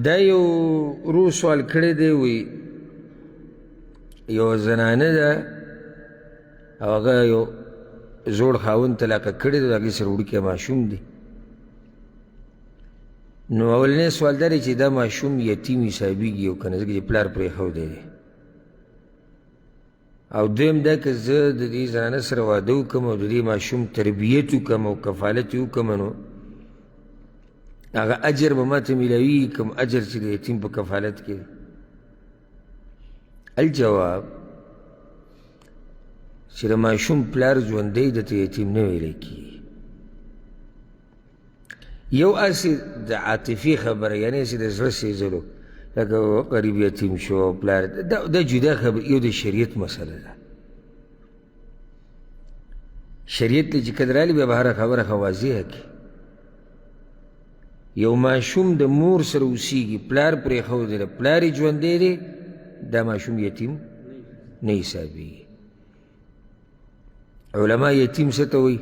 دا یو روح سوال کړی دی، وی یو زنانه ده او هغه یو زوړ خاوند طلاقه کړی دی، د هغې سره وړوکی ماشوم دی. نو اولنی سوال دا دی چې دا ماشوم یتیم حسابېږي او که نه، ځکه چې پلار پرېښودی دی. او دویم دا که زه د دې زنانه سره واده وکړم او د دې ماشوم تربیت وکړم او کفالت یې وکړم، نو هغه اجر به ما ته میلاویږي کوم اجر چې د یتیم په کفالت کې دی؟ الجواب چې د ماشوم پلار ژوندی درته یتیم نه ویلی کېږي. یو هسې د عاطفي خبره، یعنې هسې د زړه سېزلو، لکه قریب یتیم شو او پلار، دا جدا خبره. یو د شریعت مسله ده. شریعت ته چې کله راغلي بیا به هره خبره ښه واضحه کړي. یو ماشوم د مور سره اوسېږي، پلار پرېښودی دی، پلار یې ژوندی دی، دا ماشوم یتیم نه حسابېږي. علما یتیم څه ته وایي؟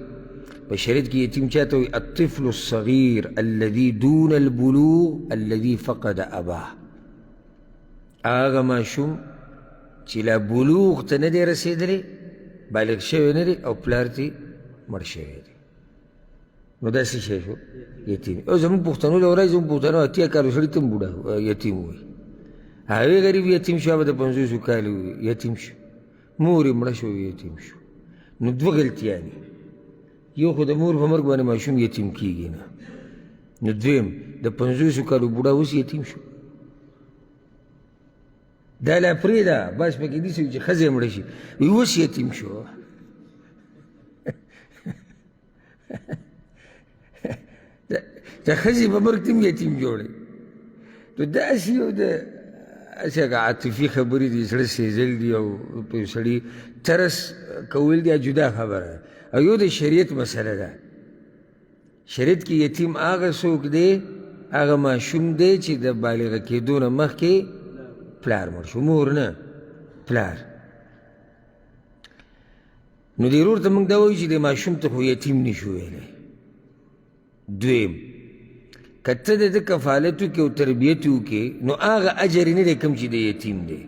په شریعت کې یتیم چا ته وایي؟ الطفل الصغیر الذي دون البلوغ الذي فقد اباه. هغه ماشوم چې لا بلوغ ته نه دی رسېدلی، بالغ شوی نه دی او پلار ترې مړ شوی دی، نو دا څه شی شو؟ یتیم. او زموږ پښتنو له ورځې زموږ پښتنو اتیا کالو سړي ته هم بوډا یتیم وایي. هغې غریب یتیم شو، هغه د 50 کالو یتیم شو، مور یې مړه شو یتیم شو. نو دوه غلطیانې، یو خو د مور په مرګ باندې ماشوم یتیم کېږي نه، نو دویم د 50 کالو بوډا اوس یتیم شو. دا لا پرېږده، بس پکې داسې وي چې ښځه یې مړه شي، وایي اوس یتیم شو. د ښځې په مرګ ته هم یتیم جوړوي. نو داسې یو د هسې هغه عاطفي خبرې دي، زړه سېزل دي او په یو سړي ترس کول دي، جدا خبره ده. او یو د شریعت مسله ده. شریعت کې یتیم هغه څوک دی، هغه ماشوم دی چې د بالغه کېدو نه مخکې پلار مړ شو، مور نه پلار. نو دې ورور ته موږ دا وایو چې د ماشوم ته خو یتیم نه شو ویلی. دویم، که ته د ده کفالت وکړې او تربیت یې وکړې، نو هغه اجر یې نه دی کوم چې د یتیم دی.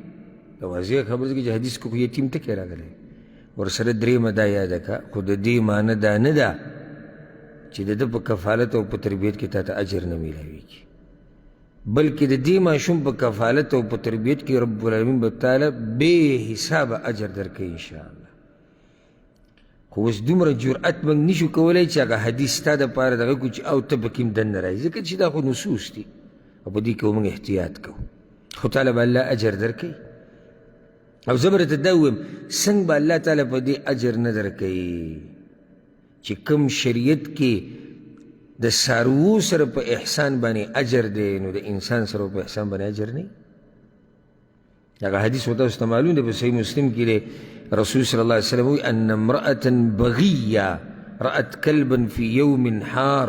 دا واضح خبره ده چې حدیث کې خو یتیم ټکی راغلی. ورسره درېیمه دا یاده کړه، خو د دې معنی دا نه ده چې د ده په کفالت او په تربیت کې تا ته اجر نه میلاویږي، بلکې د دې ماشوم په کفالت او په تربیت کې رب العالمین به تعالی بې حسابه اجر درکوي انشاءالله. خو اوس دومره جرأت موږ نشو کولی چې هغه حدیث ستا دپاره دغه کړو چې او ته پکې هم دننه راځي، ځکه چې دا خو نصوص دي او په دې کې موږ احتیاط کوو. خو تعالی به الله اجر درکوي. او زه به درته دا ووایم څنګه به الله تعالی په دې اجر نه درکوي چې کوم شریعت کې د څاروو سره په احسان باندې اجر دی، نو د انسان سره په احسان باندې اجر نه وي. هغه حدیث خو تاسو ته معلوم دی، په صحیح مسلم کې دی، رسول صلی الله علیه وسلم وایي ان امرأة بغیه رأت کلبا فی یوم حار.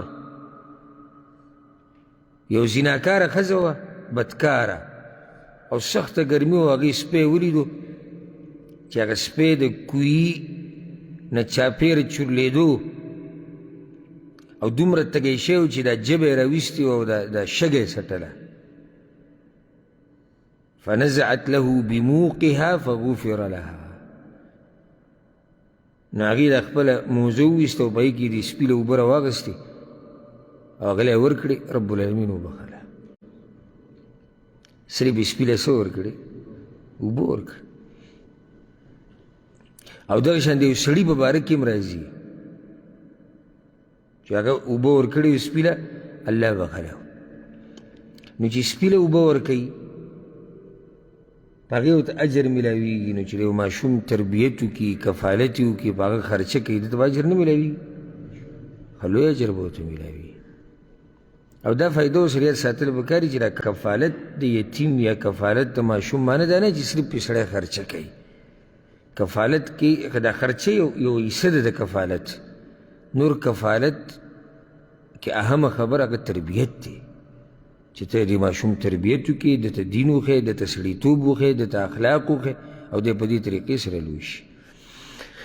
یو زناکاره ښځه وه، بدکاره او سخته ګرمي وه، هغې سپی ولیدو چې هغه سپی د کوهي نه چاپېره چورلېدو او دومره تږی شوی و چې دا ژبه یې راویستې وه او دا شګه یې څټله. فنزعت له بموقها فغفر لها. نو هغې دا خپله موزه وویسته او په هغې کې د سپي له اوبه راواغستې او هغه له یې ورکړې، رب العالمین وبخله. صرف سپي له څه ورکړې؟ اوبه ورکړې. او دغه شان د یو سړي په باره کې هم راځي چې هغه اوبه ورکړې وي سپي له، الله بخله. نو چې سپي له اوبه ورکوي، په هغې ورته اجر میلاویږي. نو چې د یو ماشوم تربیت وکړي، کفالت یې وکړي، په هغه خرچه کوي، دته به اجر نه میلاویږي؟ ښه لوی اجر به ورته میلاویږي. او دا فایده اوس شریعت ساتل پکار دي چې دا کفالت د یتیم یا کفالت د ماشوم معنی دا نه چې صرف پرې سړی خرچه کوي. کفالت کې دا خرچه یو حصه ده د کفالت. نور کفالت کې اهمه خبره هغه تربیت دی، چې ته د ماشوم تربیت وکړې، دته دین وښیې، دته سړیتوب وښیې، دته اخلاق وښیې او دی په دې طریقې سره لوی شي.